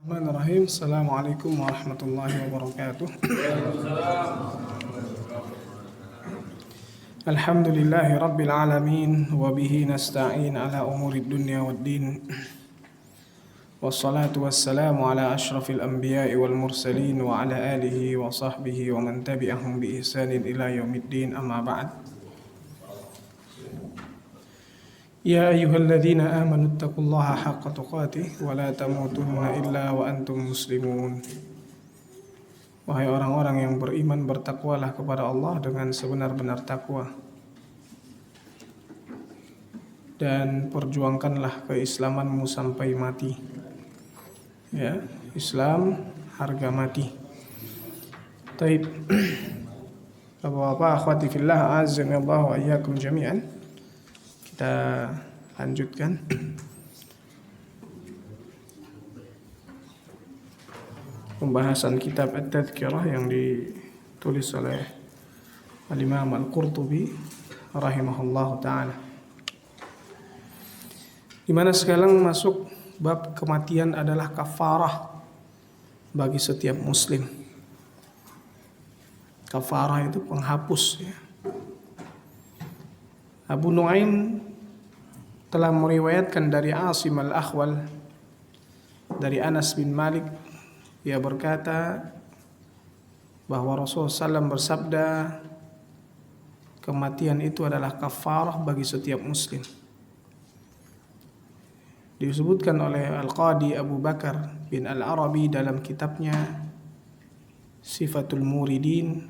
Bismillahirrahmanirrahim. Assalamualaikum warahmatullahi wabarakatuh. Alhamdulillahi rabbil alamin wa bihi nasta'in ala umuri dunya waddin. Wassalatu wassalamu ala ashrafil anbiya'i wal mursalin wa ala alihi wa sahbihi wa man tabi'ahum bi ihsanin ila yaumiddin, amma ba'd. Ya ayyuhalladzina amanu taqullaha haqqa tuqatih wa la tamutunna illa wa antum muslimun. Wahai orang-orang yang beriman, bertakwalah kepada Allah dengan sebenar-benar takwa, dan perjuangkanlah keislamanmu sampai mati. Ya, Islam harga mati. Taib. Bapak-bapak, akhwati fillah, azanillahu wa iyyakum jami'an. Kita lanjutkan pembahasan kitab At-Tadhkirah yang ditulis oleh Al-Imam Al-Qurtubi rahimahullahu ta'ala, di mana sekarang masuk bab kematian adalah kafarah bagi setiap muslim. Kafarah itu penghapus, ya. Abu Nuaim telah meriwayatkan dari Asim al-Akhwal dari Anas bin Malik, ia berkata bahwa Rasulullah SAW bersabda, kematian itu adalah kafarah bagi setiap muslim. Disebutkan oleh Al-Qadi Abu Bakar bin Al-Arabi dalam kitabnya Sifatul Muridin,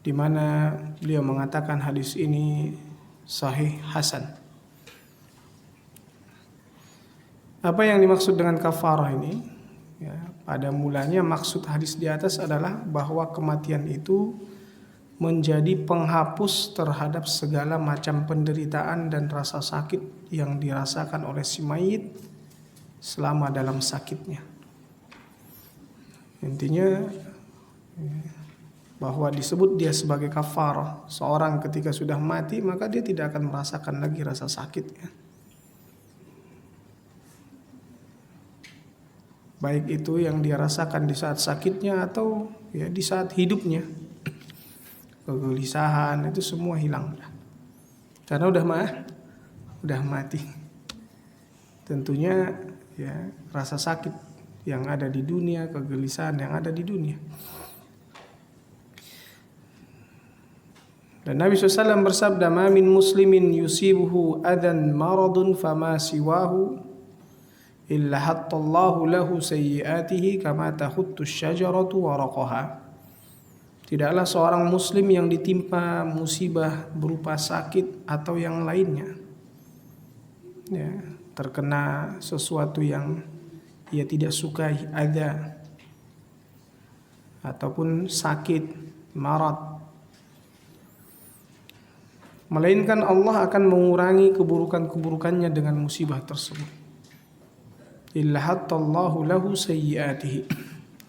di mana beliau mengatakan hadis ini sahih hasan. Apa yang dimaksud dengan kafarah ini? Ya, pada mulanya maksud hadis di atas adalah bahwa kematian itu menjadi penghapus terhadap segala macam penderitaan dan rasa sakit yang dirasakan oleh si mayit selama dalam sakitnya. Intinya bahwa disebut dia sebagai kafarah. Seorang ketika sudah mati, maka dia tidak akan merasakan lagi rasa sakit, ya. Baik itu yang dia rasakan di saat sakitnya atau ya di saat hidupnya. Kegelisahan itu semua hilang, karena udah mati. Tentunya ya rasa sakit yang ada di dunia, kegelisahan yang ada di dunia. Dan Nabi SAW bersabda, ma min muslimin yusibuhu adan maradun fama siwahu illa hattallahu lahu sayyiatihi kama tahuttu syajaratu waraqaha. Tidaklah seorang muslim yang ditimpa musibah berupa sakit atau yang lainnya, ya, terkena sesuatu yang ia tidak sukai, adza ataupun sakit, marad, melainkan Allah akan mengurangi keburukan-keburukannya dengan musibah tersebut. Illa hattallahu lahu sayyiatihi.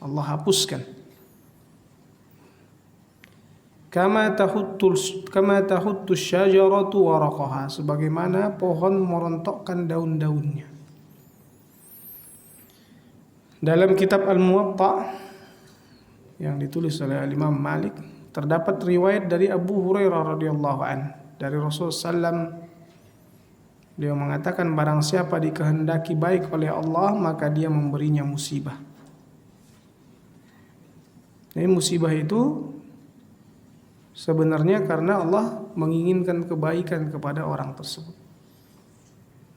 Allah hapuskan. Kama tahuttu syajaratu waraqaha, sebagaimana pohon merontokkan daun-daunnya. Dalam kitab Al-Muwatta yang ditulis oleh Imam Malik, terdapat riwayat dari Abu Hurairah radhiyallahu anhu dari Rasulullah SAW. Dia mengatakan, barang siapa dikehendaki baik oleh Allah, maka dia memberinya musibah. Ini musibah itu sebenarnya karena Allah menginginkan kebaikan kepada orang tersebut.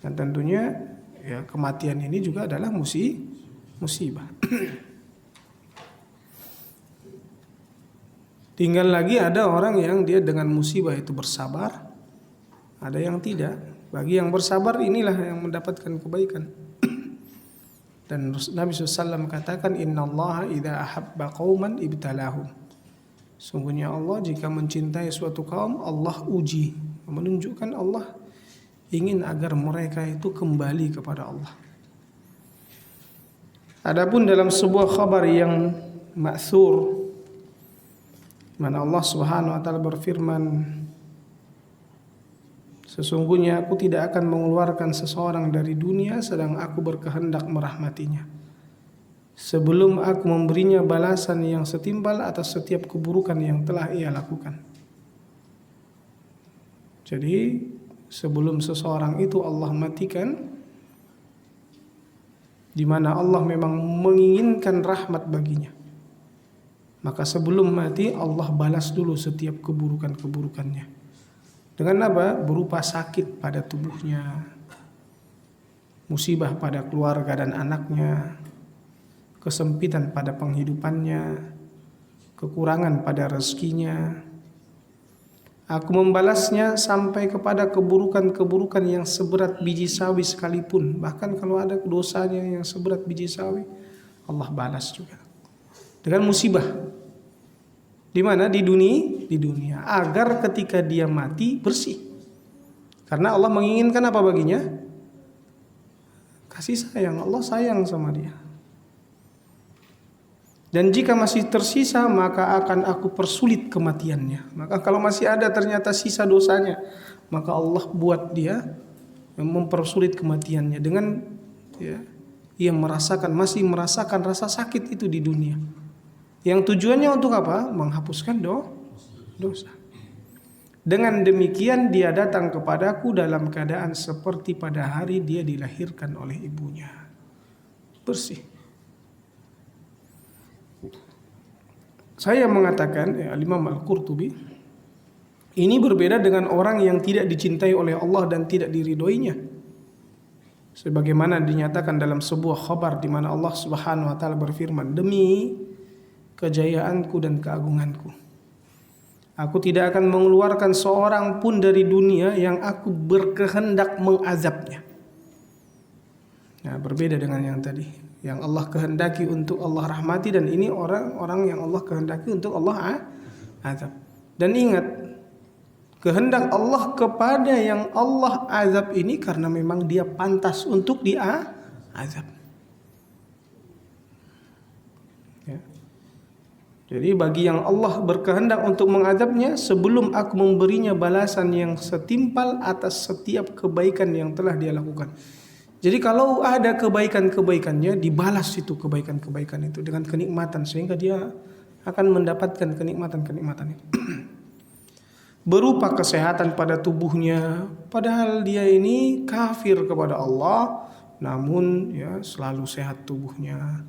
Dan tentunya ya kematian ini juga adalah musibah. Tinggal lagi ada orang yang dia dengan musibah itu bersabar, ada yang tidak. Bagi yang bersabar inilah yang mendapatkan kebaikan. Dan Nabi SAW katakan, innallaha idza ahabba qauman ibtalahum. Sungguhnya Allah jika mencintai suatu kaum, Allah uji. Menunjukkan Allah ingin agar mereka itu kembali kepada Allah. Adapun dalam sebuah khabar yang ma'thur, mana Allah Subhanahu wa taala berfirman, Sesungguhnya aku tidak akan mengeluarkan seseorang dari dunia sedang aku berkehendak merahmatinya, sebelum aku memberinya balasan yang setimpal atas setiap keburukan yang telah ia lakukan. Jadi sebelum seseorang itu Allah matikan, di mana Allah memang menginginkan rahmat baginya, maka sebelum mati Allah balas dulu setiap keburukan-keburukannya. Dengan apa? Berupa sakit pada tubuhnya, musibah pada keluarga dan anaknya, kesempitan pada penghidupannya, kekurangan pada rezekinya. Aku membalasnya sampai kepada keburukan-keburukan yang seberat biji sawi sekalipun. Bahkan kalau ada dosanya yang seberat biji sawi, Allah balas juga dengan musibah. Di mana? Di dunia, agar ketika dia mati bersih. Karena Allah menginginkan apa baginya? Kasih sayang. Allah sayang sama dia. Dan jika masih tersisa, maka akan aku persulit kematiannya. Maka kalau masih ada ternyata sisa dosanya, maka Allah buat dia mempersulit kematiannya dengan ia masih merasakan rasa sakit itu di dunia. Yang tujuannya untuk apa? Menghapuskan dosa. Dengan demikian dia datang kepadaku dalam keadaan seperti pada hari dia dilahirkan oleh ibunya, bersih. Saya mengatakan, Al-Imam Al-Qurtubi, ini berbeda dengan orang yang tidak dicintai oleh Allah dan tidak diridhoinya. Sebagaimana dinyatakan dalam sebuah khabar di mana Allah Subhanahu wa taala berfirman, demi kejayaanku dan keagunganku, aku tidak akan mengeluarkan seorang pun dari dunia yang aku berkehendak mengazabnya. Nah, berbeda dengan yang tadi, yang Allah kehendaki untuk Allah rahmati, dan ini orang-orang yang Allah kehendaki untuk Allah azab. Dan ingat, kehendak Allah kepada yang Allah azab ini karena memang dia pantas untuk diazab. Ya. Jadi bagi yang Allah berkehendak untuk mengazabnya, sebelum aku memberinya balasan yang setimpal atas setiap kebaikan yang telah dia lakukan. Jadi kalau ada kebaikan-kebaikannya, dibalas itu kebaikan-kebaikan itu dengan kenikmatan, sehingga dia akan mendapatkan kenikmatan-kenikmatan itu. Berupa kesehatan pada tubuhnya, padahal dia ini kafir kepada Allah, namun selalu sehat tubuhnya.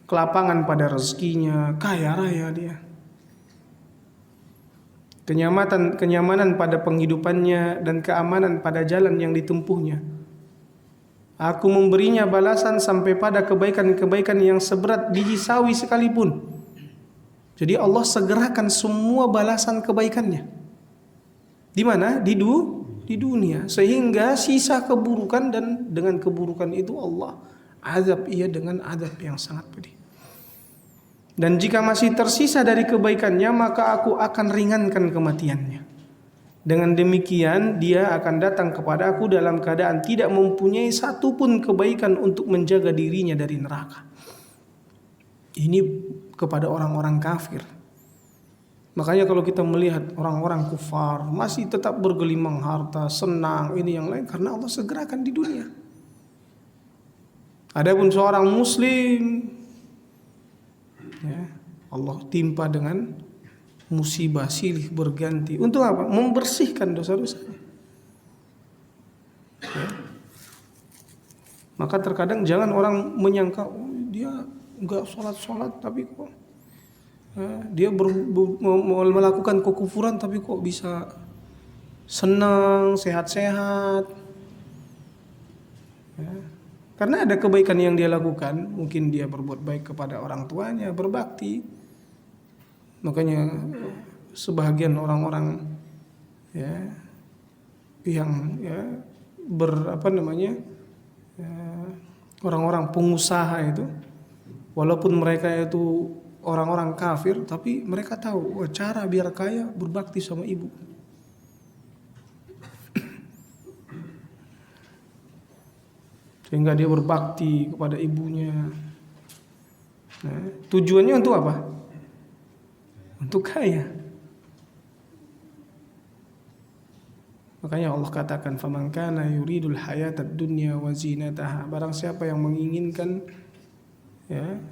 Kelapangan pada rezekinya, kaya raya dia. Kenyamanan pada penghidupannya dan keamanan pada jalan yang ditempuhnya. Aku memberinya balasan sampai pada kebaikan-kebaikan yang seberat biji sawi sekalipun. Jadi Allah segerakan semua balasan kebaikannya. Di mana? Di dunia. Sehingga sisa keburukan, dan dengan keburukan itu Allah azab ia dengan azab yang sangat pedih. Dan jika masih tersisa dari kebaikannya, maka aku akan ringankan kematiannya. Dengan demikian dia akan datang kepada aku dalam keadaan tidak mempunyai satupun kebaikan untuk menjaga dirinya dari neraka. Ini kepada orang-orang kafir. Makanya kalau kita melihat orang-orang kufar masih tetap bergelimang harta, senang, ini yang lain, karena Allah segerakan di dunia. Adapun seorang muslim, Allah timpa dengan musibah silih berganti. Untuk apa? Membersihkan dosa-dosanya. Maka terkadang jangan orang menyangka dia enggak sholat tapi kok dia melakukan kekufuran tapi kok bisa senang, sehat-sehat. Karena ada kebaikan yang dia lakukan. Mungkin dia berbuat baik kepada orang tuanya, berbakti. Makanya sebahagian orang-orang yang orang-orang pengusaha itu, walaupun mereka itu orang-orang kafir, tapi mereka tahu cara biar kaya berbakti sama ibu. Sehingga dia berbakti kepada ibunya. Tujuannya untuk apa? Untuk kaya. Makanya Allah katakan faman kana yuridul hayatad dunya wa zinataha, barang siapa yang menginginkan ya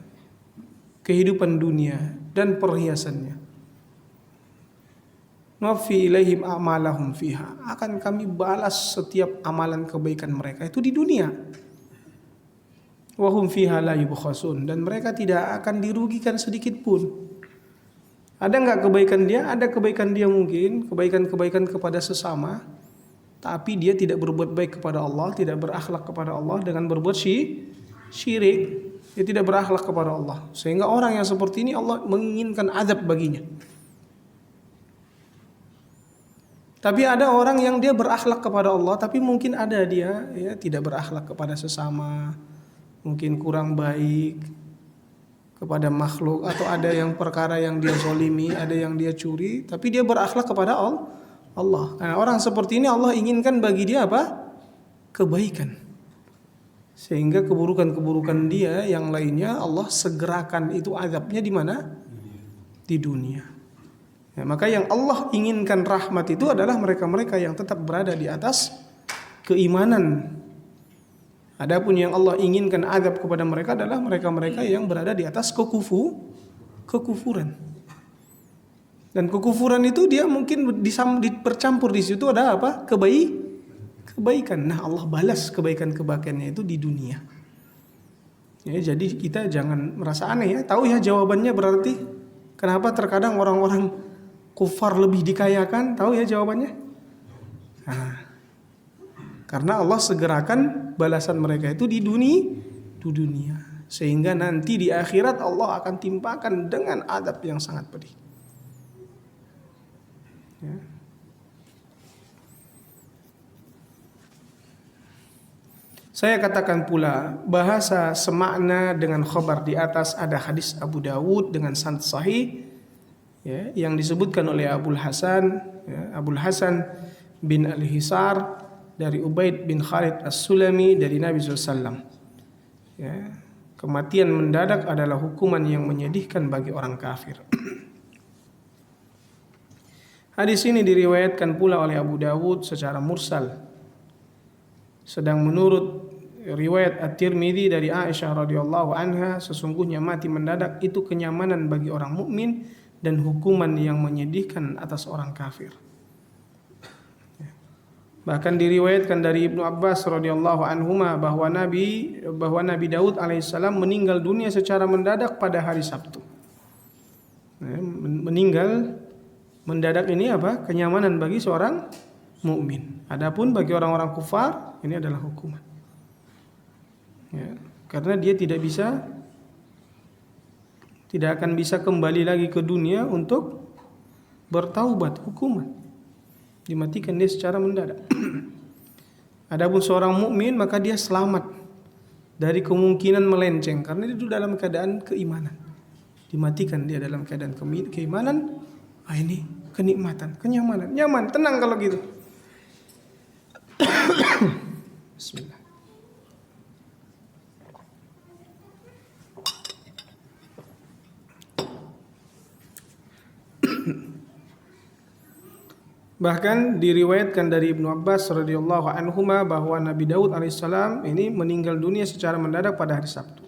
kehidupan dunia dan perhiasannya, nuwaffi ilaihim a'malahum fiha, akan kami balas setiap amalan kebaikan mereka itu di dunia. Wa hum fiha la yubkhasun, dan mereka tidak akan dirugikan sedikit pun. Ada enggak kebaikan dia? Ada kebaikan dia mungkin, kebaikan-kebaikan kepada sesama, tapi dia tidak berbuat baik kepada Allah, tidak berakhlak kepada Allah dengan berbuat syirik. Dia tidak berakhlak kepada Allah. Sehingga orang yang seperti ini Allah menginginkan azab baginya. Tapi ada orang yang dia berakhlak kepada Allah, tapi mungkin ada dia ya tidak berakhlak kepada sesama, mungkin kurang baik kepada makhluk, atau ada yang perkara yang dia zalimi, ada yang dia curi, tapi dia berakhlak kepada Allah. Nah, orang seperti ini Allah inginkan bagi dia apa? Kebaikan. Sehingga keburukan-keburukan dia yang lainnya Allah segerakan itu azabnya di mana? Di dunia. Ya, maka yang Allah inginkan rahmat itu adalah mereka-mereka yang tetap berada di atas keimanan. Adapun yang Allah inginkan azab kepada mereka adalah mereka-mereka yang berada di atas kekufuran. Dan kekufuran itu dia mungkin bercampur di situ ada apa? Kebaikan. Nah, Allah balas kebaikan-kebaikannya itu di dunia. Ya, jadi kita jangan merasa aneh ya. Tahu ya jawabannya berarti kenapa terkadang orang-orang kufar lebih dikayakan? Tahu ya jawabannya? Nah, karena Allah segerakan balasan mereka itu di dunia. Sehingga nanti di akhirat Allah akan timpakan dengan adab yang sangat pedih. Ya. Saya katakan pula bahasa semakna dengan khabar di atas ada hadis Abu Dawud dengan sanad sahih ya, yang disebutkan oleh Abul Hasan bin Al-Hisar dari Ubaid bin Khalid As-Sulami dari Nabi SAW. Ya, kematian mendadak adalah hukuman yang menyedihkan bagi orang kafir. Hadis ini diriwayatkan pula oleh Abu Dawud secara mursal. Sedang menurut riwayat At-Tirmidzi dari Aisyah radhiyallahu anha, sesungguhnya mati mendadak itu kenyamanan bagi orang mukmin dan hukuman yang menyedihkan atas orang kafir. Bahkan diriwayatkan dari Ibnu Abbas radhiyallahu anhuma bahwa Nabi Daud alaihissalam meninggal dunia secara mendadak pada hari Sabtu. Meninggal mendadak ini apa? Kenyamanan bagi seorang mukmin. Adapun bagi orang-orang kufar ini adalah hukuman. Ya, karena dia tidak akan bisa kembali lagi ke dunia untuk bertaubat, hukuman. Dimatikan dia secara mendadak. Adapun seorang mukmin maka dia selamat dari kemungkinan melenceng karena dia itu dalam keadaan keimanan. Dimatikan dia dalam keadaan keimanan. Ini kenikmatan, kenyamanan, nyaman, tenang kalau gitu. Bismillah. Bahkan diriwayatkan dari Ibnu Abbas radhiyallahu anhuma bahwa Nabi Daud alaihissalam ini meninggal dunia secara mendadak pada hari Sabtu.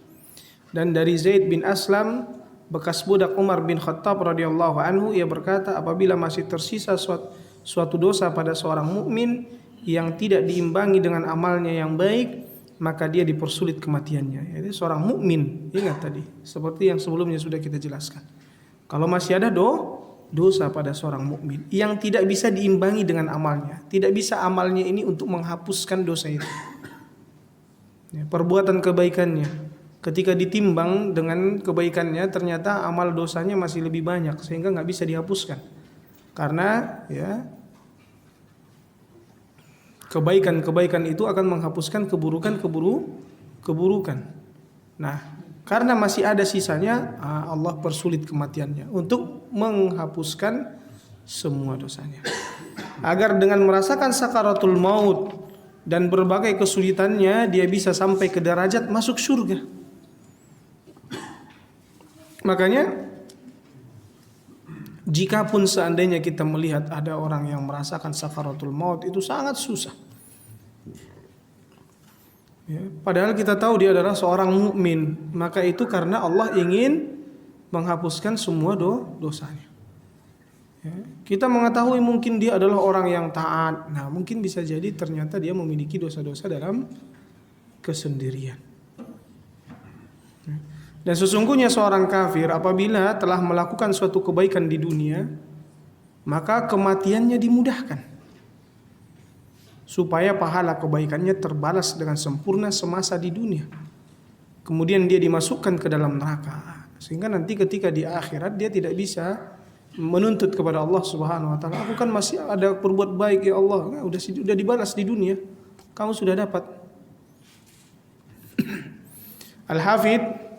Dan dari Zaid bin Aslam bekas budak Umar bin Khattab radhiyallahu anhu, ia berkata, apabila masih tersisa suatu dosa pada seorang mukmin yang tidak diimbangi dengan amalnya yang baik, maka dia dipersulit kematiannya. Jadi seorang mukmin, ingat tadi seperti yang sebelumnya sudah kita jelaskan. Kalau masih ada dosa pada seorang mukmin yang tidak bisa diimbangi dengan amalnya, tidak bisa amalnya ini untuk menghapuskan dosa itu. Ya, perbuatan kebaikannya ketika ditimbang dengan kebaikannya ternyata amal dosanya masih lebih banyak sehingga nggak bisa dihapuskan. Karena ya kebaikan itu akan menghapuskan keburukan. Nah, karena masih ada sisanya, Allah persulit kematiannya untuk menghapuskan semua dosanya. Agar dengan merasakan sakaratul maut dan berbagai kesulitannya, dia bisa sampai ke derajat masuk surga. Jikapun seandainya kita melihat ada orang yang merasakan sakaratul maut, itu sangat susah. Ya, padahal kita tahu dia adalah seorang mukmin, maka itu karena Allah ingin menghapuskan semua dosanya. Ya, kita mengetahui mungkin dia adalah orang yang taat. Nah, mungkin bisa jadi ternyata dia memiliki dosa-dosa dalam kesendirian. Dan sesungguhnya seorang kafir apabila telah melakukan suatu kebaikan di dunia, maka kematiannya dimudahkan supaya pahala kebaikannya terbalas dengan sempurna semasa di dunia. Kemudian dia dimasukkan ke dalam neraka, sehingga nanti ketika di akhirat dia tidak bisa menuntut kepada Allah Subhanahu wa taala, aku kan masih ada berbuat baik ya Allah. Nah, udah dibalas di dunia, kamu sudah dapat. Al-Hafidz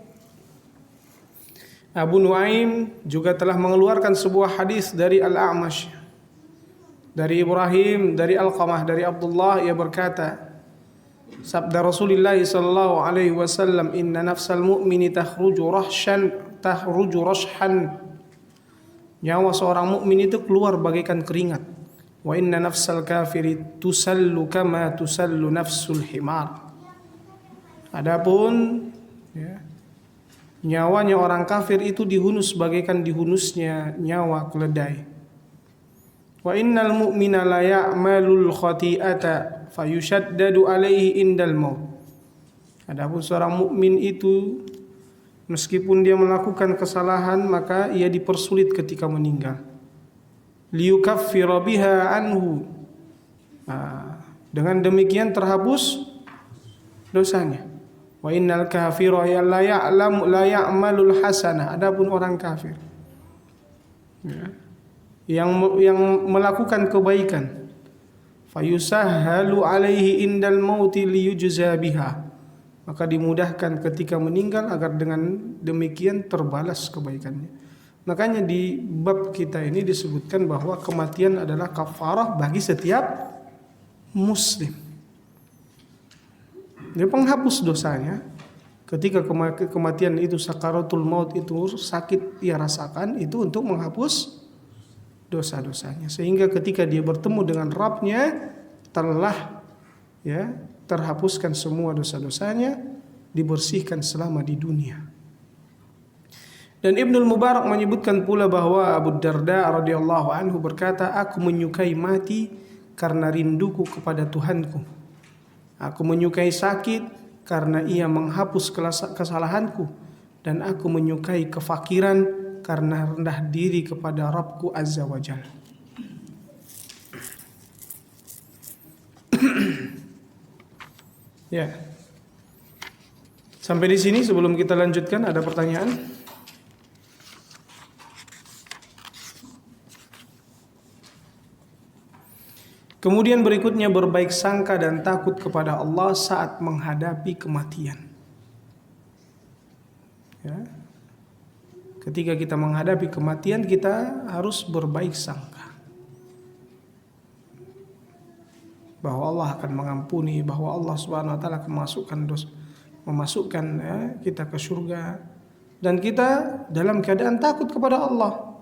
Abu Nuaim juga telah mengeluarkan sebuah hadis dari Al-A'mash, dari Ibrahim, dari Alqamah, dari Abdullah, ia berkata, sabda Rasulullah sallallahu alaihi wasallam, inna nafsal mu'mini takhruju rashhan, nyawa seorang mukmin itu keluar bagaikan keringat. Wa inna nafsal kafiri tusallu kama tusallu nafsul himar. Adapun nyawanya orang kafir itu dihunus bagaikan dihunusnya nyawa keledai. Wa innal mu'mina la ya'malul khati'ata fayushaddadu alaihi indal maut. Adapun seorang mukmin itu meskipun dia melakukan kesalahan maka ia dipersulit ketika meninggal. Liyukaffira biha anhu. Dengan demikian terhapus dosanya. Wa innal kafira la ya'malul hasanah. Adapun orang kafir yang melakukan kebaikan, fayusahhalu alaihi indal mauti liyujza biha, maka dimudahkan ketika meninggal agar dengan demikian terbalas kebaikannya. Makanya di bab kita ini disebutkan bahwa kematian adalah kafarah bagi setiap muslim. Dia penghapus dosanya. Ketika kematian itu sakaratul maut itu sakit ia rasakan, itu untuk menghapus dosa-dosanya, sehingga ketika dia bertemu dengan Rabb-nya telah terhapuskan semua dosa-dosanya, dibersihkan selama di dunia. Dan Ibnul Mubarak menyebutkan pula bahwa Abu Darda radhiyallahu anhu berkata, aku menyukai mati karena rinduku kepada Tuhanku. Aku menyukai sakit karena ia menghapus kesalahanku, dan aku menyukai kefakiran karena rendah diri kepada Rabbku Azza wa Jalla. Ya. Sampai di sini sebelum kita lanjutkan ada pertanyaan? Kemudian berikutnya berbaik sangka dan takut kepada Allah saat menghadapi kematian. Ya. Ketika kita menghadapi kematian, kita harus berbaik sangka bahwa Allah akan mengampuni, bahwa Allah Subhanahu wa taala akan memasukkan kita ke surga, dan kita dalam keadaan takut kepada Allah.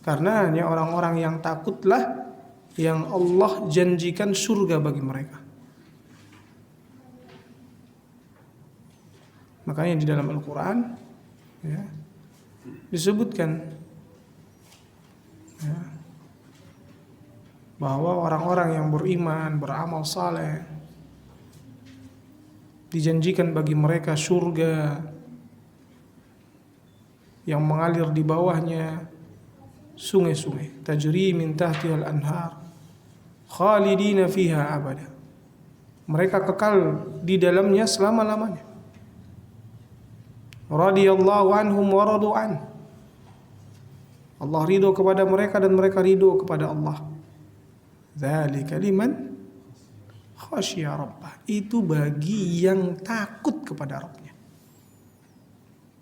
Karena hanya orang-orang yang takutlah yang Allah janjikan surga bagi mereka. Makanya di dalam Al-Quran disebutkan bahwa orang-orang yang beriman, beramal saleh, dijanjikan bagi mereka surga yang mengalir di bawahnya sungai-sungai, tajri min tahtihal anhar khalidina fiha abada. Mereka kekal di dalamnya selama-lamanya. Radiyallahu anhum wa radu an. Allah ridho kepada mereka dan mereka ridho kepada Allah. Dzalika liman khasyiya rabbah. Itu bagi yang takut kepada Rabbnya.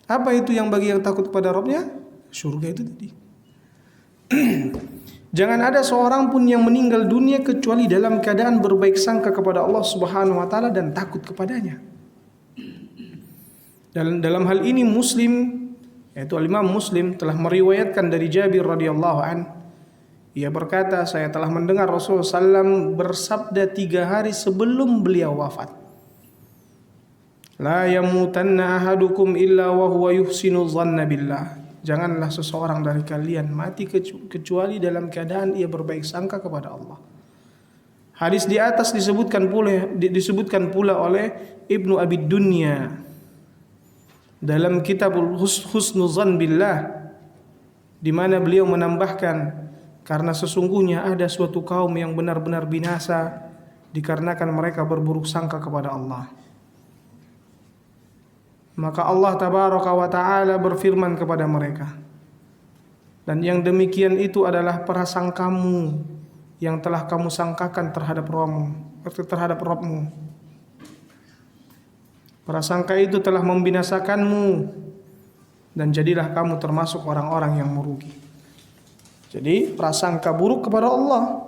Apa itu yang bagi yang takut kepada Rabbnya? Surga itu tadi. Jangan ada seorang pun yang meninggal dunia kecuali dalam keadaan berbaik sangka kepada Allah Subhanahu wa taala dan takut kepadanya. Dalam hal ini muslim Yaitu Imam Muslim telah meriwayatkan dari Jabir radhiyallahu an, ia berkata, saya telah mendengar Rasulullah SAW bersabda 3 hari sebelum beliau wafat. La yamutanna ahadukum illa wa huwa yuhsinu dhanna billah. Janganlah seseorang dari kalian mati kecuali dalam keadaan ia berbaik sangka kepada Allah. Hadis di atas disebutkan pula oleh Ibnu Abi Dunya dalam Kitabul Husnuzan Billah, di mana beliau menambahkan, karena sesungguhnya ada suatu kaum yang benar-benar binasa dikarenakan mereka berburuk sangka kepada Allah. Maka Allah tabaraka wa ta'ala berfirman kepada mereka, dan yang demikian itu adalah prasangkamu yang telah kamu sangkakan terhadap Rabbmu. Prasangka itu telah membinasakanmu, dan jadilah kamu termasuk orang-orang yang merugi. Jadi prasangka buruk kepada Allah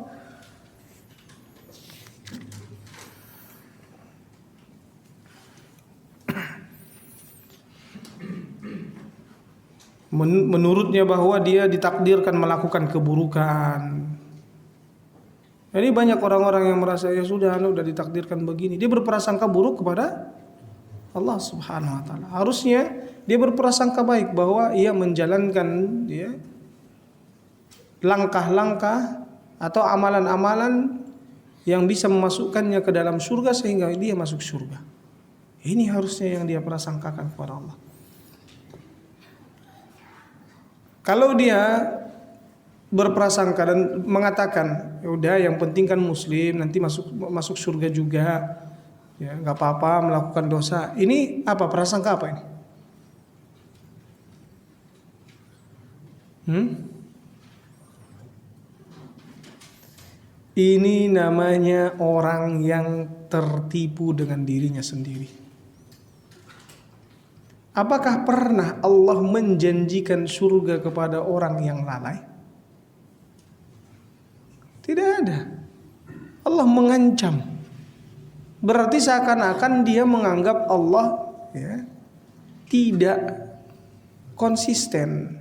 menurutnya bahwa dia ditakdirkan melakukan keburukan. Jadi banyak orang-orang yang merasa ya sudah ditakdirkan begini. Dia berprasangka buruk kepada Allah Subhanahu wa taala. Harusnya dia berprasangka baik bahwa ia menjalankan langkah-langkah atau amalan-amalan yang bisa memasukkannya ke dalam surga sehingga dia masuk surga. Ini harusnya yang dia prasangkakan kepada Allah. Kalau dia berprasangka dan mengatakan, ya udah yang penting kan muslim, nanti masuk surga juga, ya nggak apa-apa melakukan dosa. Ini apa prasangka apa ini? Ini namanya orang yang tertipu dengan dirinya sendiri. Apakah pernah Allah menjanjikan surga kepada orang yang lalai? Tidak ada. Allah mengancam. Berarti seakan-akan dia menganggap Allah tidak konsisten.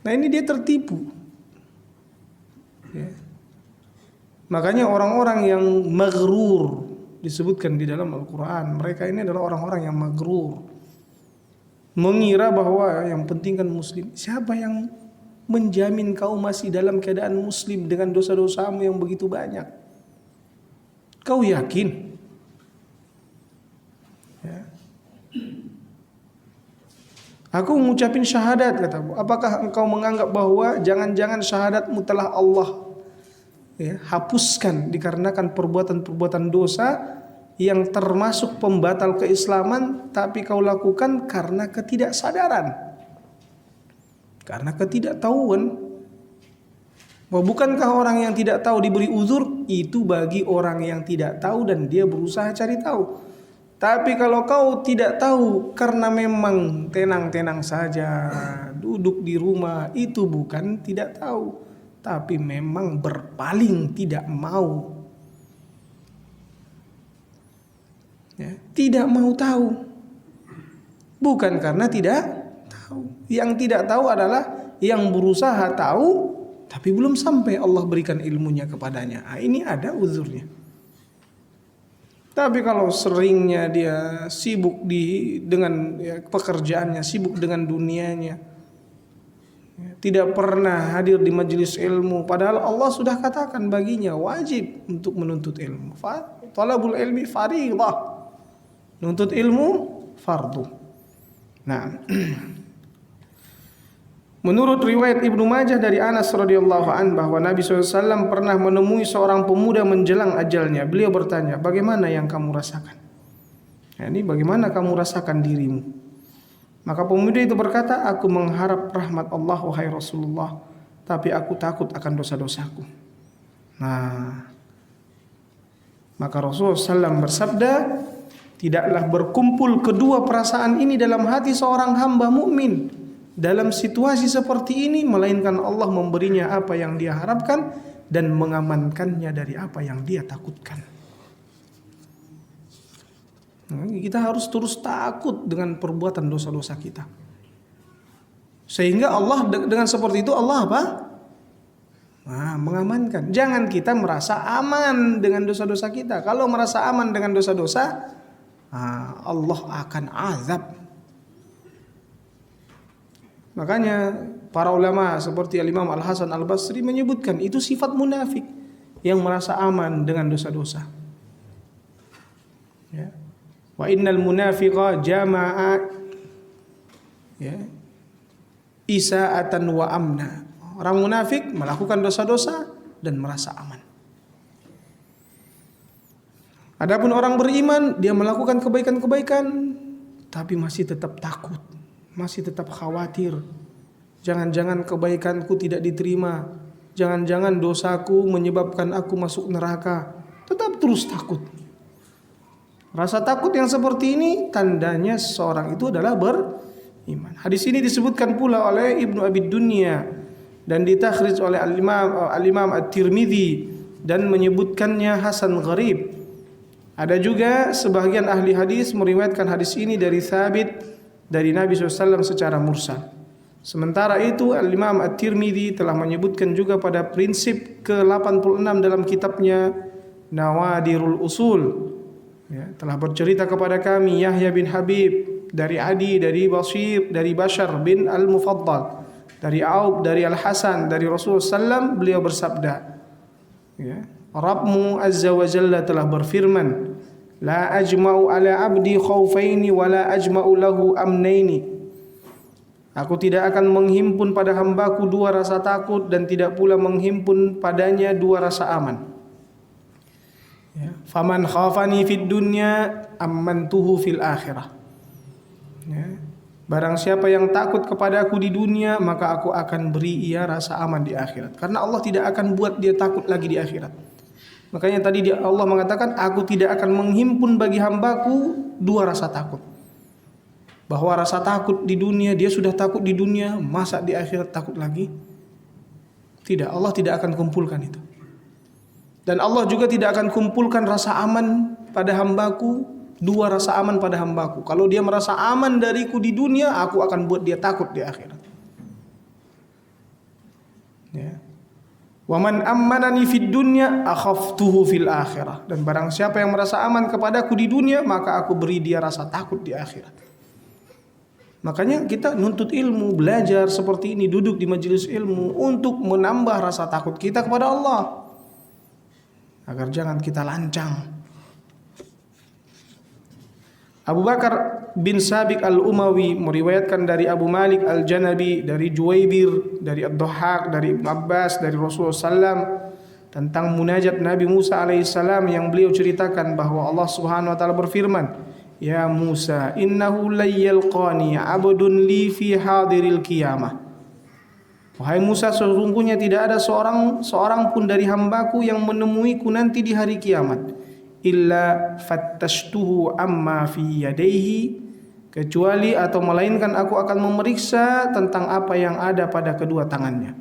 Nah ini dia tertipu. Makanya orang-orang yang maghrur disebutkan di dalam Al-Quran, mereka ini adalah orang-orang yang maghrur, mengira bahwa yang penting kan muslim. Siapa yang menjamin kau masih dalam keadaan muslim dengan dosa-dosamu yang begitu banyak? Kau yakin? Aku mengucapin syahadat, kata Abu. Apakah engkau menganggap bahwa jangan-jangan syahadatmu telah Allah hapuskan dikarenakan perbuatan-perbuatan dosa yang termasuk pembatal keislaman, tapi kau lakukan karena ketidaksadaran, karena ketidaktahuan? Bukankah orang yang tidak tahu diberi uzur? Itu bagi orang yang tidak tahu dan dia berusaha cari tahu. Tapi kalau kau tidak tahu karena memang tenang-tenang saja duduk di rumah, itu bukan tidak tahu, tapi memang berpaling, tidak mau. Tidak mau tahu. Bukan karena tidak tahu. Yang tidak tahu adalah yang berusaha tahu, tapi belum sampai Allah berikan ilmunya kepadanya. Ini ada uzurnya. Tapi kalau seringnya dia sibuk dengan pekerjaannya, sibuk dengan dunianya, tidak pernah hadir di majelis ilmu, padahal Allah sudah katakan baginya wajib untuk menuntut ilmu. Talabul ilmi fardhah, menuntut ilmu fardu. Nah, menurut riwayat Ibnu Majah dari Anas radhiyallahu an bahwa Nabi SAW pernah menemui seorang pemuda menjelang ajalnya. Beliau bertanya, bagaimana yang kamu rasakan? Ini bagaimana kamu rasakan dirimu? Maka pemuda itu berkata, aku mengharap rahmat Allah wahai Rasulullah, tapi aku takut akan dosa-dosaku. Nah, maka Rasulullah SAW bersabda, tidaklah berkumpul kedua perasaan ini dalam hati seorang hamba mukmin dalam situasi seperti ini, melainkan Allah memberinya apa yang dia harapkan dan mengamankannya dari apa yang dia takutkan. Kita harus terus takut dengan perbuatan dosa-dosa kita. Sehingga Allah dengan seperti itu Allah apa? Mengamankan. Jangan kita merasa aman dengan dosa-dosa kita. Kalau merasa aman dengan dosa-dosa, Allah akan azab. Makanya para ulama seperti Al-Imam Al-Hasan Al-Basri menyebutkan itu sifat munafik yang merasa aman dengan dosa-dosa. Ya. Wa innal munafiqa jama'a isa'atan wa amna. Orang munafik melakukan dosa-dosa dan merasa aman. Adapun orang beriman, dia melakukan kebaikan-kebaikan tapi masih tetap takut, masih tetap khawatir. Jangan-jangan kebaikanku tidak diterima, jangan-jangan dosaku menyebabkan aku masuk neraka. Tetap terus takut. Rasa takut yang seperti ini tandanya seorang itu adalah beriman. Hadis ini disebutkan pula oleh Ibnu Abi Dunya dan ditakhrij oleh Al-Imam At-Tirmidzi dan menyebutkannya hasan gharib. Ada juga sebagian ahli hadis meriwayatkan hadis ini dari Thabit dari Nabi SAW secara mursal. Sementara itu Al-Imam At-Tirmidzi telah menyebutkan juga pada prinsip ke-86 dalam kitabnya Nawadirul Usul. Telah bercerita kepada kami Yahya bin Habib dari Adi, dari Bashir, dari Bashar bin Al-Mufaddal, dari Aub, dari Al-Hasan, dari Rasulullah SAW. Beliau bersabda, Rabbmu Azza wa Jalla telah berfirman, La ajma'u ala abdi khawfaini wa la ajma'u lahu amnaini. Aku tidak akan menghimpun pada hambaku dua rasa takut dan tidak pula menghimpun padanya dua rasa aman. Faman khafani fid dunya amantuhu fil akhirah. Barang siapa yang takut kepadaku di dunia, maka aku akan beri ia rasa aman di akhirat. Karena Allah tidak akan buat dia takut lagi di akhirat. Makanya tadi Allah mengatakan, aku tidak akan menghimpun bagi hambaku dua rasa takut. Bahwa rasa takut di dunia, dia sudah takut di dunia, masa di akhirat takut lagi? Tidak, Allah tidak akan kumpulkan itu. Dan Allah juga tidak akan kumpulkan rasa aman pada hambaku, dua rasa aman pada hambaku. Kalau dia merasa aman dariku di dunia, aku akan buat dia takut di akhirat. Wa man ammanani fid dunya akhaftuhu fil akhirah. Dan barang siapa yang merasa aman kepadaku di dunia, maka aku beri dia rasa takut di akhirat. Makanya kita nuntut ilmu, belajar seperti ini, duduk di majelis ilmu untuk menambah rasa takut kita kepada Allah, agar jangan kita lancang. Abu Bakar bin Sabiq al-Umawi meriwayatkan dari Abu Malik al-Janabi, dari Juwaybir, dari Ad-Dhahhak, dari Ibn Abbas, dari Rasulullah SAW tentang munajat Nabi Musa alaihissalam yang beliau ceritakan bahwa Allah Subhanahu wa taala berfirman, Ya Musa, innahu layyalqani 'abdun li fi hadiril qiyamah. Wahai Musa, sesungguhnya tidak ada seorang pun dari hambaku yang menemuiku nanti di hari kiamat, illa fattashtuhu amma fi yadayhi, kecuali atau melainkan aku akan memeriksa tentang apa yang ada pada kedua tangannya.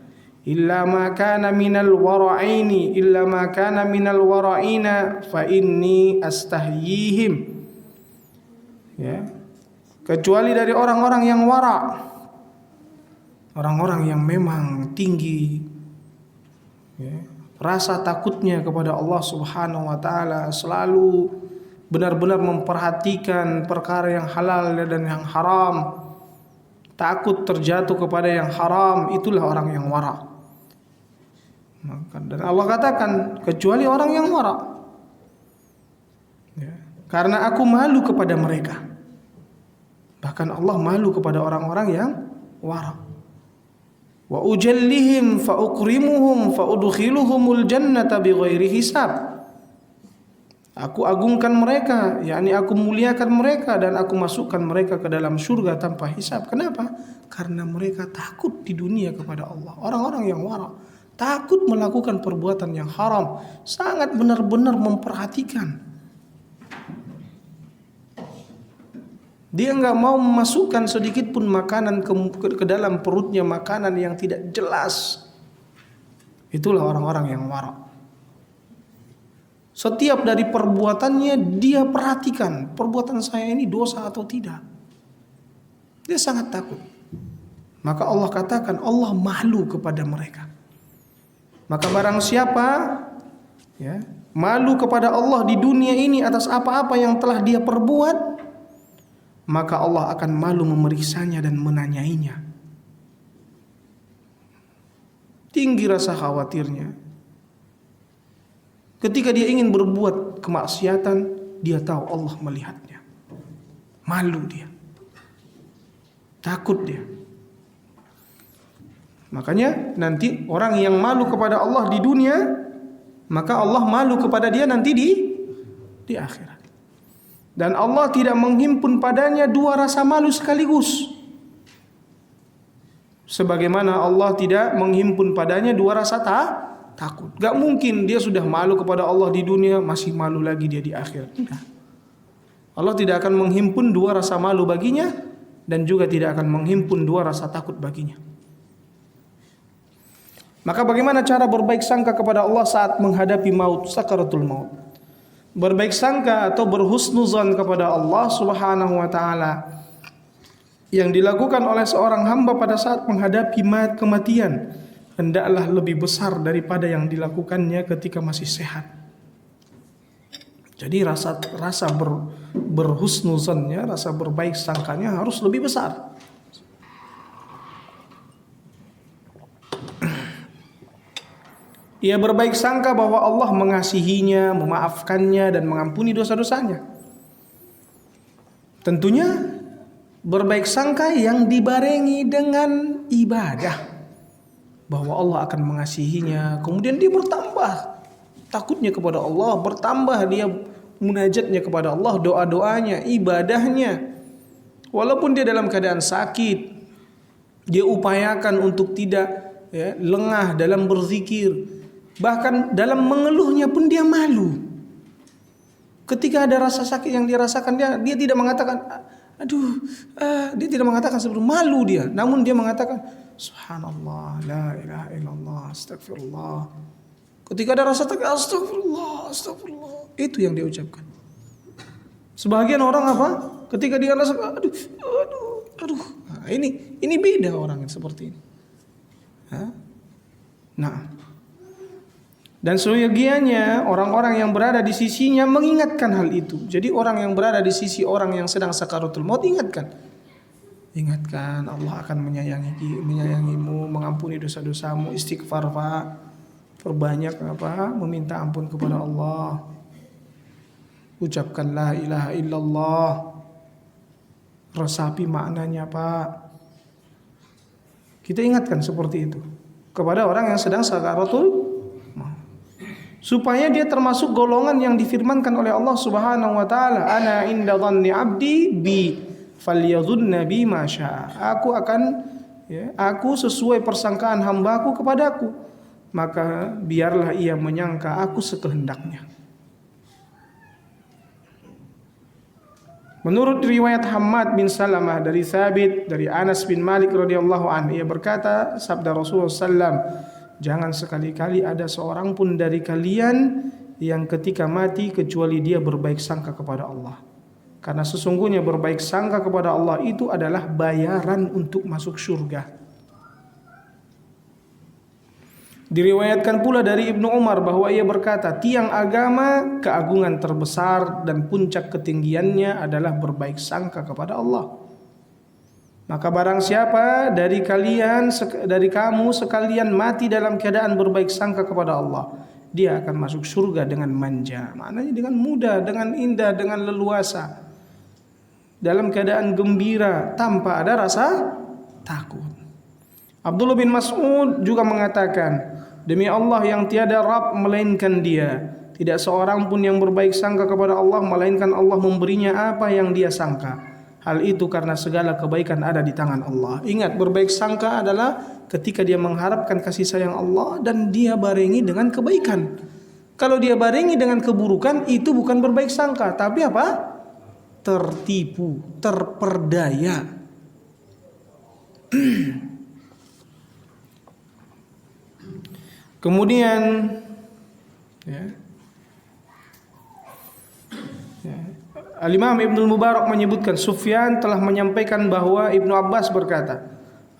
Illa ma kana minal wara'ini illa ma kana minal wara'ina fa inni astahyihim. Kecuali dari orang-orang yang wara', orang-orang yang memang tinggi rasa takutnya kepada Allah Subhanahu wa taala, selalu benar-benar memperhatikan perkara yang halal dan yang haram, takut terjatuh kepada yang haram, itulah orang yang wara'. Dan Allah katakan kecuali orang yang wara', karena aku malu kepada mereka. Bahkan Allah malu kepada orang-orang yang wara'. Wa ujallihim fa ukrimuhum fa udkhiluhumul jannata bighairi hisab. Aku agungkan mereka, yakni aku muliakan mereka dan aku masukkan mereka ke dalam surga tanpa hisab. Kenapa? Karena mereka takut di dunia kepada Allah. Orang-orang yang wara' takut melakukan perbuatan yang haram, sangat benar-benar memperhatikan. Dia enggak mau memasukkan sedikit pun makanan ke dalam perutnya, makanan yang tidak jelas. Itulah orang-orang yang wara'. Setiap dari perbuatannya dia perhatikan, perbuatan saya ini dosa atau tidak. Dia sangat takut. Maka Allah katakan Allah malu kepada mereka. Maka barang siapa ya, malu kepada Allah di dunia ini atas apa-apa yang telah dia perbuat, maka Allah akan malu memeriksanya dan menanyainya. Tinggi rasa khawatirnya. Ketika dia ingin berbuat kemaksiatan, dia tahu Allah melihatnya. Malu dia. Takut dia. Makanya nanti orang yang malu kepada Allah di dunia, maka Allah malu kepada dia nanti di akhirat. Dan Allah tidak menghimpun padanya dua rasa malu sekaligus. Sebagaimana Allah tidak menghimpun padanya dua rasa takut. Gak mungkin dia sudah malu kepada Allah di dunia, masih malu lagi dia di akhirat. Enggak. Allah tidak akan menghimpun dua rasa malu baginya, dan juga tidak akan menghimpun dua rasa takut baginya. Maka bagaimana cara berbaik sangka kepada Allah saat menghadapi maut, sakaratul maut? Berbaik sangka atau berhusnuzan kepada Allah Subhanahu wa taala yang dilakukan oleh seorang hamba pada saat menghadapi kematian hendaklah lebih besar daripada yang dilakukannya ketika masih sehat. Jadi rasa berhusnuzannya, rasa berbaik sangkanya harus lebih besar. Ia berbaik sangka bahwa Allah mengasihinya, memaafkannya dan mengampuni dosa-dosanya. Tentunya berbaik sangka yang dibarengi dengan ibadah, bahwa Allah akan mengasihinya. Kemudian dia bertambah takutnya kepada Allah, bertambah dia munajatnya kepada Allah, doa-doanya, ibadahnya. Walaupun dia dalam keadaan sakit, dia upayakan untuk tidak lengah dalam berzikir. Bahkan dalam mengeluhnya pun dia malu. Ketika ada rasa sakit yang dia rasakan, dia tidak mengatakan dia tidak mengatakan sebelum malu dia, namun dia mengatakan subhanallah, la ilaha illallah, astagfirullah. Ketika ada rasa takut, astagfirullah, astagfirullah, itu yang dia ucapkan. Sebagian orang apa? Ketika dia rasa aduh. Nah, ini beda orang yang seperti ini. Nah, dan seyogianya orang-orang yang berada di sisinya mengingatkan hal itu. Jadi orang yang berada di sisi orang yang sedang sakaratul maut, ingatkan Allah akan menyayangimu, mengampuni dosa-dosamu, istighfar, Pak. Perbanyak meminta ampun kepada Allah. Ucapkan la ilaha illallah. Resapi maknanya, Pak. Kita ingatkan seperti itu kepada orang yang sedang sakaratul, supaya dia termasuk golongan yang difirmankan oleh Allah Subhanahu wa taala, ana inda dhanni 'abdi bi falyadhunna bi ma syaa. Aku sesuai persangkaan hambaku kepadaku, maka biarlah ia menyangka aku sekehendaknya. Menurut riwayat Hammad bin Salamah dari Thabit dari Anas bin Malik radhiyallahu anhu, ia berkata, sabda Rasulullah sallam, jangan sekali-kali ada seorang pun dari kalian yang ketika mati kecuali dia berbaik sangka kepada Allah. Karena sesungguhnya berbaik sangka kepada Allah itu adalah bayaran untuk masuk surga. Diriwayatkan pula dari Ibnu Umar bahwa ia berkata, tiang agama keagungan terbesar dan puncak ketinggiannya adalah berbaik sangka kepada Allah. Maka barang siapa dari kamu sekalian mati dalam keadaan berbaik sangka kepada Allah, dia akan masuk surga dengan manja. Maknanya dengan mudah, dengan indah, dengan leluasa, dalam keadaan gembira tanpa ada rasa takut. Abdullah bin Mas'ud juga mengatakan, demi Allah yang tiada Rabb melainkan Dia, tidak seorang pun yang berbaik sangka kepada Allah melainkan Allah memberinya apa yang dia sangka. Hal itu karena segala kebaikan ada di tangan Allah. Ingat, berbaik sangka adalah ketika dia mengharapkan kasih sayang Allah dan dia barengi dengan kebaikan. Kalau dia barengi dengan keburukan, itu bukan berbaik sangka, tapi apa? Tertipu, terperdaya. Kemudian Al-Imam Ibnu Mubarak menyebutkan, Sufyan telah menyampaikan bahwa Ibnu Abbas berkata,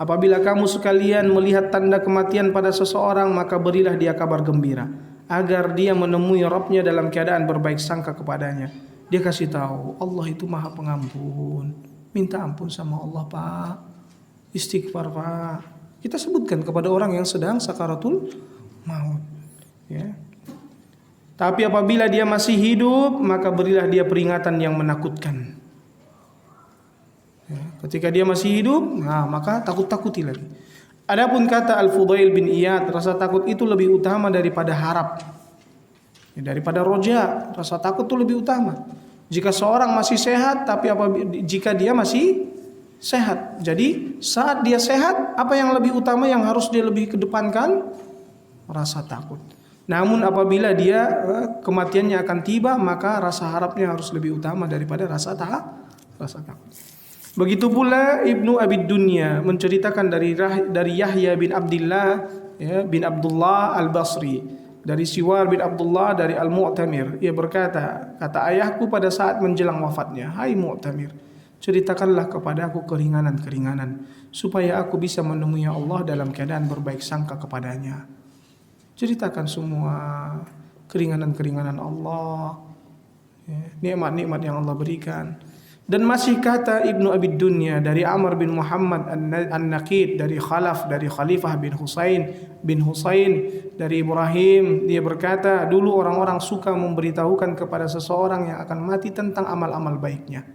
Apabila kamu sekalian melihat tanda kematian pada seseorang, maka berilah dia kabar gembira, agar dia menemui Rabbnya dalam keadaan berbaik sangka kepadanya. Dia kasih tahu, Allah itu Maha Pengampun. Minta ampun sama Allah, Pak. Istighfar, Pak. Kita sebutkan kepada orang yang sedang sakaratul maut. Ya. Tapi apabila dia masih hidup, maka berilah dia peringatan yang menakutkan. Ketika dia masih hidup, maka takut-takuti lagi. Adapun kata Al-Fudail bin Iyad, rasa takut itu lebih utama daripada harap. Daripada roja, rasa takut itu lebih utama. Jika seorang masih sehat, tapi jika dia masih sehat. Jadi saat dia sehat, apa yang lebih utama yang harus dia lebih kedepankan? Rasa takut. Namun apabila dia kematiannya akan tiba, maka rasa harapnya harus lebih utama daripada rasa takut. Begitu pula Ibnu Abi Dunya menceritakan dari Yahya bin Abdullah bin Abdullah Al-Basri, dari Siwar bin Abdullah dari Al-Mu'tamir. Ia berkata, kata ayahku pada saat menjelang wafatnya, hai Mu'tamir, ceritakanlah kepadaku keringanan-keringanan supaya aku bisa menemui Allah dalam keadaan berbaik sangka kepadanya. Ceritakan semua keringanan-keringanan Allah, nikmat-nikmat yang Allah berikan. Dan masih kata Ibnu Abi Dunya dari Amr bin Muhammad An-Naqid dari Khalaf dari Khalifah bin Husain dari Ibrahim, dia berkata, dulu orang-orang suka memberitahukan kepada seseorang yang akan mati tentang amal-amal baiknya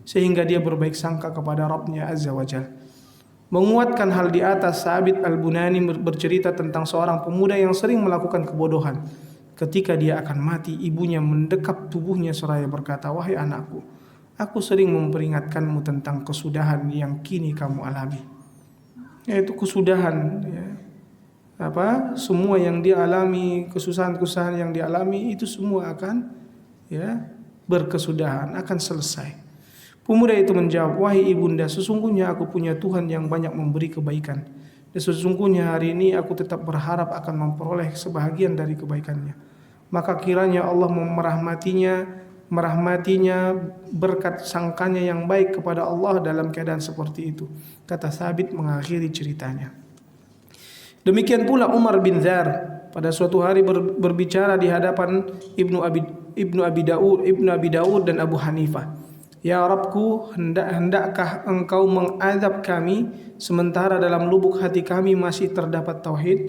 sehingga dia berbaik sangka kepada Rabbnya Azza wa Jalla. Menguatkan hal di atas, Sabit Al-Bunani bercerita tentang seorang pemuda yang sering melakukan kebodohan. Ketika dia akan mati, ibunya mendekap tubuhnya seraya berkata, wahai anakku, aku sering memperingatkanmu tentang kesudahan yang kini kamu alami. Yaitu kesudahan, semua yang dia alami, kesusahan-kesusahan yang dialami itu semua akan berkesudahan, akan selesai. Pemuda itu menjawab, wahai ibunda, sesungguhnya aku punya Tuhan yang banyak memberi kebaikan. Dan sesungguhnya hari ini aku tetap berharap akan memperoleh sebahagian dari kebaikannya. Maka kiranya Allah merahmatinya berkat sangkanya yang baik kepada Allah dalam keadaan seperti itu. Kata Sabit mengakhiri ceritanya. Demikian pula Umar bin Dzar pada suatu hari berbicara di hadapan Ibnu Abi Daud dan Abu Hanifah. Ya Rabbku, hendakkah engkau mengazab kami sementara dalam lubuk hati kami masih terdapat tauhid?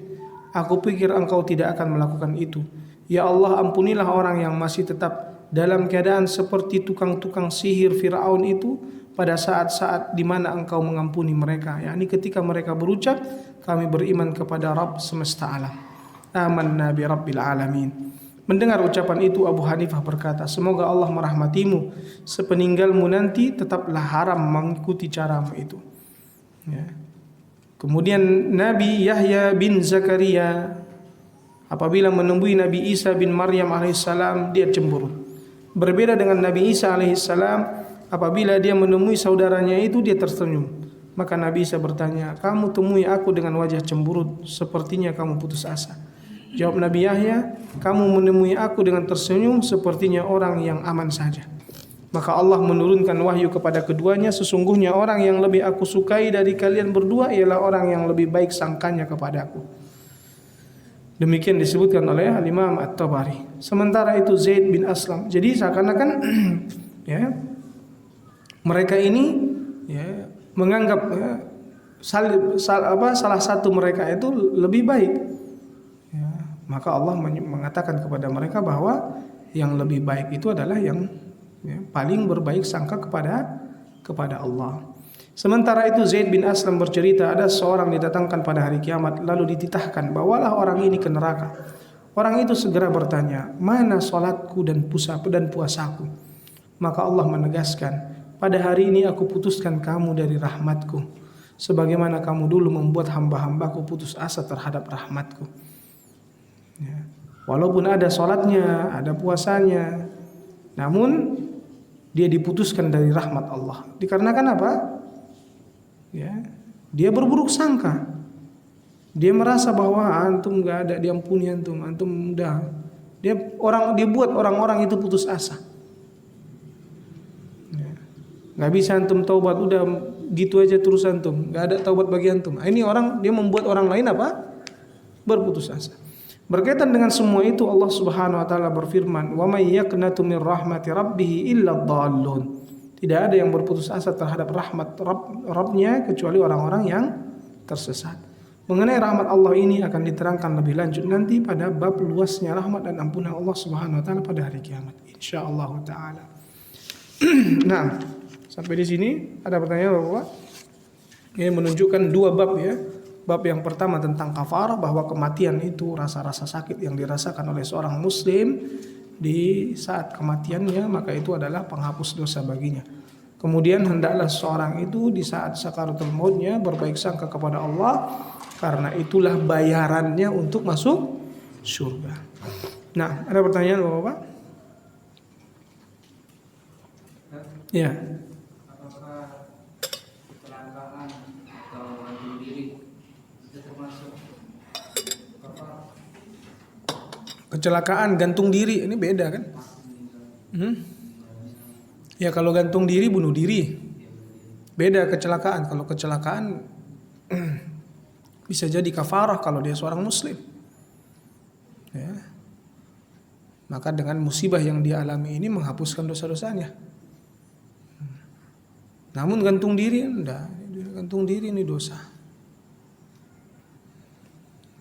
Aku pikir engkau tidak akan melakukan itu. Ya Allah, ampunilah orang yang masih tetap dalam keadaan seperti tukang-tukang sihir Fir'aun itu pada saat-saat di mana engkau mengampuni mereka. Yakni ketika mereka berucap, kami beriman kepada Rabb semesta alam. Amanna bi Rabbil alamin. Mendengar ucapan itu, Abu Hanifah berkata, semoga Allah merahmatimu, sepeninggalmu nanti tetaplah haram mengikuti caramu itu. Kemudian Nabi Yahya bin Zakaria apabila menemui Nabi Isa bin Maryam alaihissalam, dia cemburu. Berbeda dengan Nabi Isa alaihissalam, apabila dia menemui saudaranya itu, dia tersenyum. Maka Nabi Isa bertanya, kamu temui aku dengan wajah cemburut, sepertinya kamu putus asa. Jawab Nabi Yahya, kamu menemui aku dengan tersenyum, sepertinya orang yang aman saja. Maka Allah menurunkan wahyu kepada keduanya, sesungguhnya orang yang lebih aku sukai dari kalian berdua ialah orang yang lebih baik sangkanya kepadaku. Demikian disebutkan oleh Al-Imam At-Tabari. Sementara itu Zaid bin Aslam. Jadi seakan-akan mereka ini menganggap salah satu mereka itu lebih baik. Maka Allah mengatakan kepada mereka bahwa yang lebih baik itu adalah yang paling berbaik sangka kepada Allah. Sementara itu Zaid bin Aslam bercerita, ada seorang didatangkan pada hari kiamat lalu dititahkan, bawalah orang ini ke neraka. Orang itu segera bertanya, mana salatku dan puasaku? Maka Allah menegaskan, pada hari ini aku putuskan kamu dari rahmatku, sebagaimana kamu dulu membuat hamba-hambaku putus asa terhadap rahmatku. Walaupun ada salatnya, ada puasanya, namun dia diputuskan dari rahmat Allah. Dikarenakan apa? Dia berburuk sangka. Dia merasa bahwa antum enggak ada diampuni antum udah. Dia buat orang-orang itu putus asa. Enggak bisa antum taubat, udah gitu aja terus antum, nggak ada taubat bagi antum. Ini orang dia membuat orang lain apa? Berputus asa. Berkaitan dengan semua itu Allah Subhanahu wa taala berfirman, "Wa may yaqnatu min rahmati rabbih illa dhallun." Tidak ada yang berputus asa terhadap rahmat Rabbnya kecuali orang-orang yang tersesat. Mengenai rahmat Allah ini akan diterangkan lebih lanjut nanti pada bab luasnya rahmat dan ampunan Allah Subhanahu wa taala pada hari kiamat, insyaallah taala. Nah, sampai di sini ada pertanyaan Bapak? Ini menunjukkan dua bab ya. Bab yang pertama tentang kafarah, bahwa kematian itu rasa-rasa sakit yang dirasakan oleh seorang muslim di saat kematiannya, maka itu adalah penghapus dosa baginya. Kemudian hendaklah seorang itu di saat sakaratul mautnya berbaik sangka kepada Allah, karena itulah bayarannya untuk masuk surga. Nah, ada pertanyaan Bapak? Ya. Apakah kecelakaan atau gantung diri itu termasuk apa? Kecelakaan gantung diri ini beda kan? Ya kalau gantung diri bunuh diri. Beda kecelakaan. Kalau kecelakaan bisa jadi kafarah kalau dia seorang muslim. Ya. Maka dengan musibah yang dia alami ini menghapuskan dosa-dosanya. Namun gantung diri enggak. Gantung diri ini dosa.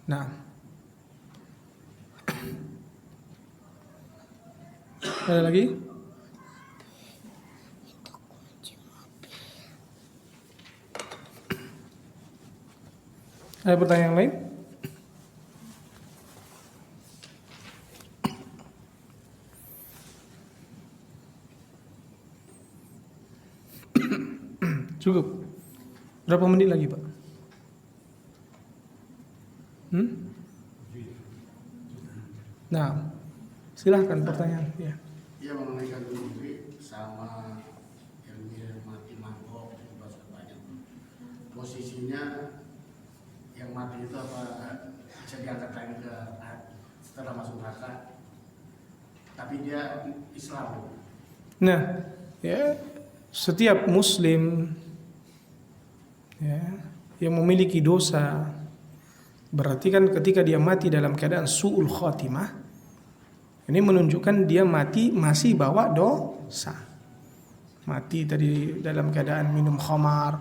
Nah. Ada lagi? Ada pertanyaan lain? Cukup. Berapa menit lagi, Pak? Nah, silahkan pertanyaan. Ya. Dia mengenai gantung diri sama yang dia mati mabok dosa banyak. Posisinya yang mati itu apa bisa diangkat lagi ke setelah masuk neraka? Tapi dia Islam. Nah, ya setiap muslim ya yang memiliki dosa, berarti kan ketika dia mati dalam keadaan su'ul khatimah, ini menunjukkan dia mati masih bawa dosa. Mati tadi dalam keadaan minum khamar,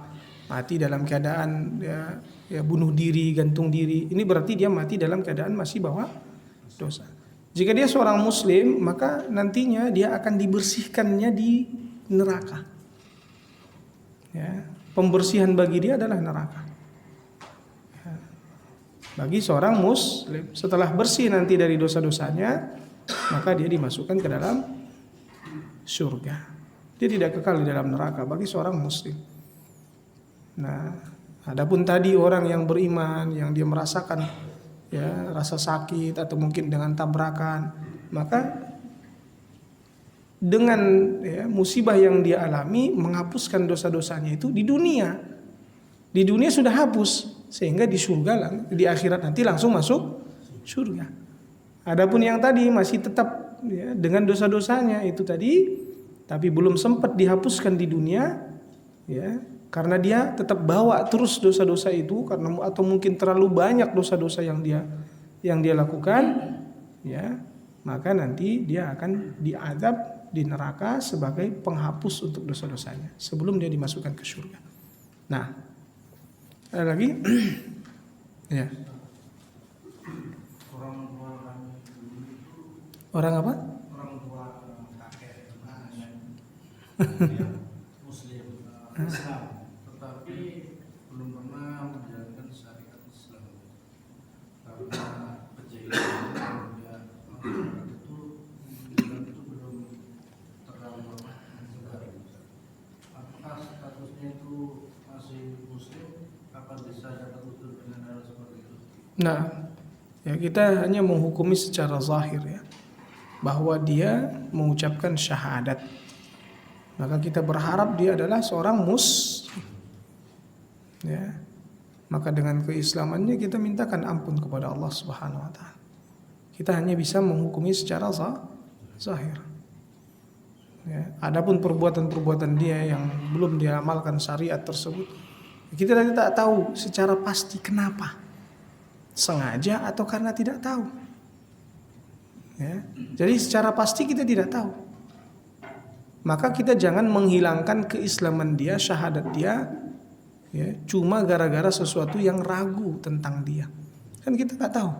mati dalam keadaan ya bunuh diri, gantung diri. Ini berarti dia mati dalam keadaan masih bawa dosa. Jika dia seorang muslim, maka nantinya dia akan dibersihkannya di neraka. Ya, pembersihan bagi dia adalah neraka. Ya. Bagi seorang muslim, setelah bersih nanti dari dosa-dosanya, maka dia dimasukkan ke dalam surga. Dia tidak kekal di dalam neraka bagi seorang muslim. Nah, adapun tadi orang yang beriman, yang dia merasakan ya rasa sakit atau mungkin dengan tabrakan, maka dengan ya, musibah yang dia alami menghapuskan dosa-dosanya itu di dunia. Di dunia sudah hapus, sehingga di surga, di akhirat nanti langsung masuk surga. Adapun yang tadi masih tetap ya, dengan dosa-dosanya itu tadi, tapi belum sempat dihapuskan di dunia, ya, karena dia tetap bawa terus dosa-dosa itu, karena atau mungkin terlalu banyak dosa-dosa yang dia lakukan, ya, maka nanti dia akan diazab di neraka sebagai penghapus untuk dosa-dosanya sebelum dia dimasukkan ke surga. Nah, ada lagi? Ya. Orang apa? Orang tua kakek muslim Islam, tetapi belum pernah menjalankan syariat Islam karena kejadian itu belum terlalu menyebar. Apakah statusnya itu masih muslim? Apa bisa dapat utuh dengan hal seperti itu? Nah, ya kita hanya menghukumi secara zahir ya, bahwa dia mengucapkan syahadat. Maka kita berharap dia adalah seorang muslim. Ya. Maka dengan keislamannya kita mintakan ampun kepada Allah Subhanahu wa taala. Kita hanya bisa menghukumi secara zahir. Ya, adapun perbuatan-perbuatan dia yang belum dia amalkan syariat tersebut, kita tidak tahu secara pasti kenapa, sengaja atau karena tidak tahu. Ya, jadi secara pasti kita tidak tahu. Maka kita jangan menghilangkan keislaman dia, syahadat dia, ya, cuma gara-gara sesuatu yang ragu tentang dia. Kan kita nggak tahu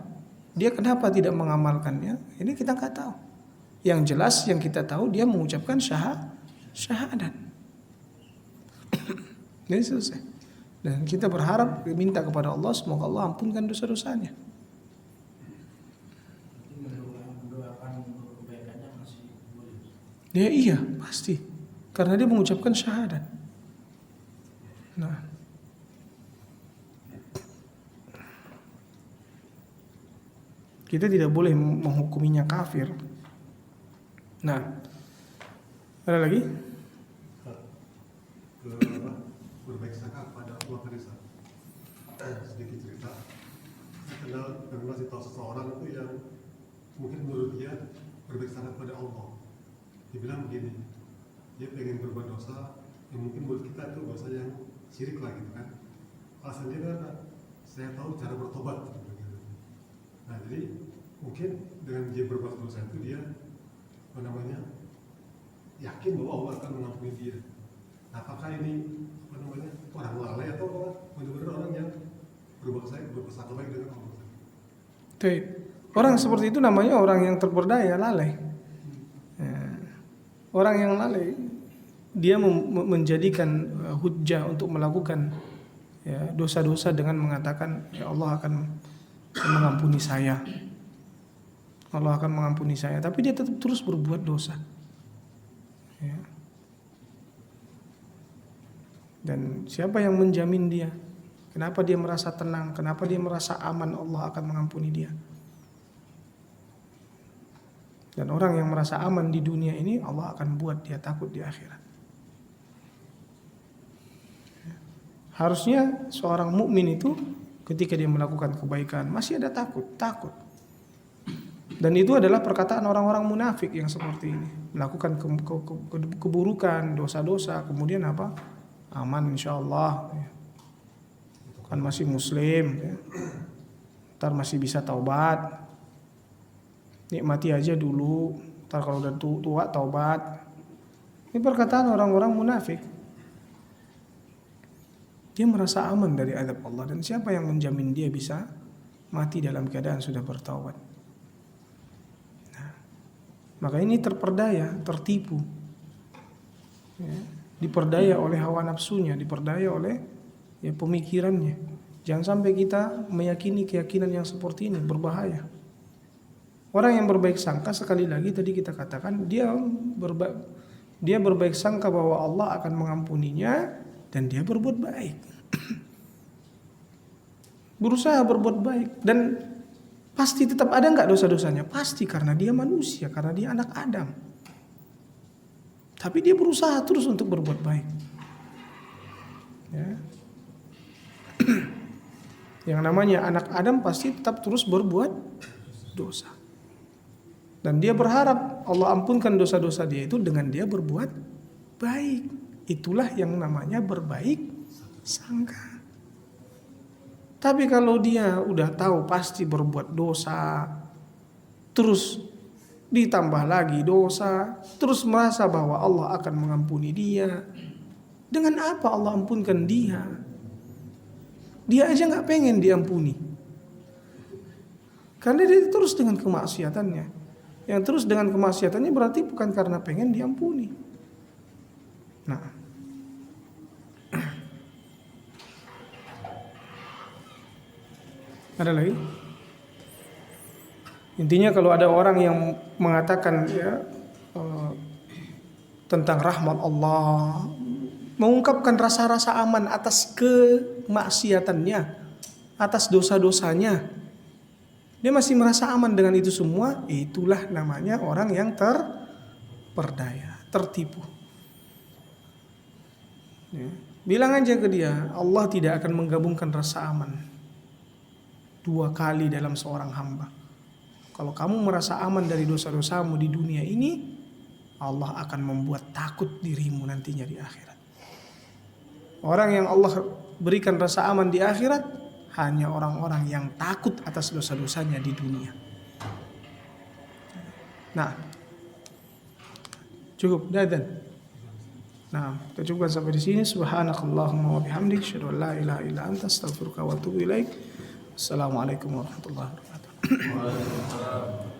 dia kenapa tidak mengamalkannya. Ini kita nggak tahu. Yang jelas yang kita tahu dia mengucapkan syahadat. Ini selesai. Dan kita berharap minta kepada Allah semoga Allah ampunkan dosa-dosanya. Mendoakan untuk kebaikannya masih boleh. Ya iya pasti. Karena dia mengucapkan syahadat. Nah, kita tidak boleh menghukuminya kafir. Nah, ada lagi? Berbaik sangka pada Allah Krista. Sedikit cerita. Saya kenal tahu seseorang itu yang mungkin menurut dia berbaik sangka pada Allah. Dibilang begini, dia pengen berbuat dosa yang mungkin menurut kita itu dosa yang syirik lah gitu kan. Alasan dia karena saya tahu cara bertobat gitu. Nah jadi mungkin dengan dia berbuat dosa itu dia yakin bahwa Allah akan mengampuni dia. Nah, apakah ini orang lalai atau benar-benar orang yang berprasangka baik dengan Allah? Orang seperti itu namanya orang yang terperdaya, lalai. Orang yang lalai, dia menjadikan hujjah untuk melakukan ya, dosa-dosa dengan mengatakan ya Allah akan mengampuni saya. Allah akan mengampuni saya, tapi dia tetap terus berbuat dosa. Ya. Dan siapa yang menjamin dia? Kenapa dia merasa tenang? Kenapa dia merasa aman Allah akan mengampuni dia? Dan orang yang merasa aman di dunia ini Allah akan buat dia takut di akhirat. Ya. Harusnya seorang mukmin itu ketika dia melakukan kebaikan masih ada takut. Dan itu adalah perkataan orang-orang munafik yang seperti ini, melakukan keburukan, dosa-dosa, kemudian apa? Aman insyaallah, ya. Kan masih muslim, ya. Ntar masih bisa taubat, nikmati aja dulu, ntar kalau udah tua taubat. Ini perkataan orang-orang munafik. Dia merasa aman dari azab Allah, dan siapa yang menjamin dia bisa mati dalam keadaan sudah bertaubat? Maka ini terperdaya, tertipu, ya, diperdaya oleh hawa nafsunya, diperdaya oleh ya, pemikirannya. Jangan sampai kita meyakini keyakinan yang seperti ini, berbahaya. Orang yang berbaik sangka, sekali lagi tadi kita katakan, dia berbaik sangka bahwa Allah akan mengampuninya dan dia berbuat baik. Berusaha berbuat baik dan pasti tetap ada nggak dosa-dosanya? Pasti, karena dia manusia, karena dia anak Adam. Tapi dia berusaha terus untuk berbuat baik. Ya. Yang namanya anak Adam pasti tetap terus berbuat dosa. Dan dia berharap Allah ampunkan dosa-dosa dia itu dengan dia berbuat baik. Itulah yang namanya berbaik sangka. Tapi kalau dia udah tahu pasti berbuat dosa, terus ditambah lagi dosa, terus merasa bahwa Allah akan mengampuni dia, dengan apa Allah ampunkan dia? Dia aja gak pengen diampuni, karena dia terus dengan kemaksiatannya. Yang terus dengan kemaksiatannya berarti bukan karena pengen diampuni. Nah, ada lagi? Intinya kalau ada orang yang mengatakan ya tentang rahmat Allah, mengungkapkan rasa-rasa aman atas kemaksiatannya, atas dosa-dosanya, dia masih merasa aman dengan itu semua, itulah namanya orang yang terperdaya, tertipu. Ya. Bilang aja ke dia, Allah tidak akan menggabungkan rasa aman 2 kali dalam seorang hamba. Kalau kamu merasa aman dari dosa-dosamu di dunia ini, Allah akan membuat takut dirimu nantinya di akhirat. Orang yang Allah berikan rasa aman di akhirat hanya orang-orang yang takut atas dosa-dosanya di dunia. Nah, cukup dadan. Nah, kita cukupkan sampai di sini. Subhanakallahumma wa bihamdik, asyhadu an la ilaha illa anta, astaghfiruka wa atubu ilaik. Assalamualaikum warahmatullahi wabarakatuh.